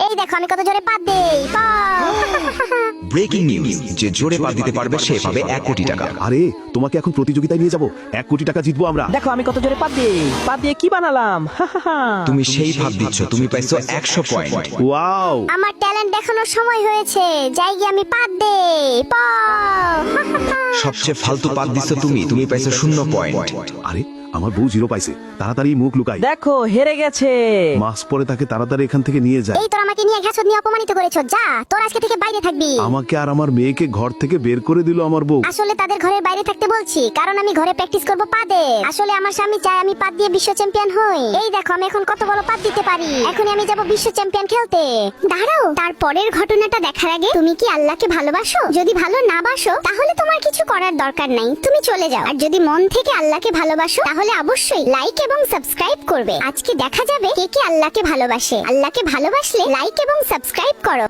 এই দেখো আমি কত জোরে পাত দেই। ব্রেকিং নিউজ, যে জোরে পা দিতে পারবে সে পাবে 1 কোটি টাকা। আরে তোমাকে এখন প্রতিযোগিতায় নিয়ে যাব, 1 কোটি টাকা জিতবো আমরা। দেখো আমি কত জোরে পাত দিয়ে কি বানালাম। তুমি সেই ভাব দিচ্ছ, তুমি পাইছো 100 পয়েন্ট। ওয়াও, আমার ট্যালেন্ট দেখানোর সময় হয়েছে, যাই গিয়ে আমি পাত দেই। সবচেয়ে ফালতু পাত দিচ্ছ তুমি পাইছো 0 পয়েন্ট। আরে আমার বউ 0 পাইছে, তাড়াতাড়ি মুখ লুকাই। দেখো হেরে গেছে। মাস পরে তাকে তাড়াতাড়ি এখান থেকে নিয়ে যায়। এই তোর আমাকে নিয়ে ঘাসত নিয়ে অপমানিত করেছো, যা তোর আজকে থেকে বাইরে থাকবি। আমাকে আর আমার মেয়েকে ঘর থেকে বের করে দিল আমার বউ। আসলে তাদের ঘরের বাইরে থাকতে বলছি, কারণ আমি ঘরে প্র্যাকটিস করব পাদের। আসলে আমার স্বামী চায় আমি পাদ দিয়ে বিশ্ব চ্যাম্পিয়ন হই। এই দেখো আমি এখন কত বড় পাদ দিতে পারি। এখনই আমি যাব বিশ্ব চ্যাম্পিয়ন খেলতে। দাঁড়াও, তারপরের ঘটনাটা দেখার আগে তুমি কি আল্লাহকে ভালোবাসো? যদি ভালো না বাসো তাহলে তোমার কিছু করার দরকার নাই, তুমি চলে যাও। আর যদি মন থেকে আল্লাহকে ভালোবাসো তাহলে অবশ্যই লাইক এবং সাবস্ক্রাইব করবে। আজকে দেখা যাবে কে কে আল্লাহকে ভালোবাসে। আল্লাহকে ভালোবাসলে লাইক এবং সাবস্ক্রাইব করো।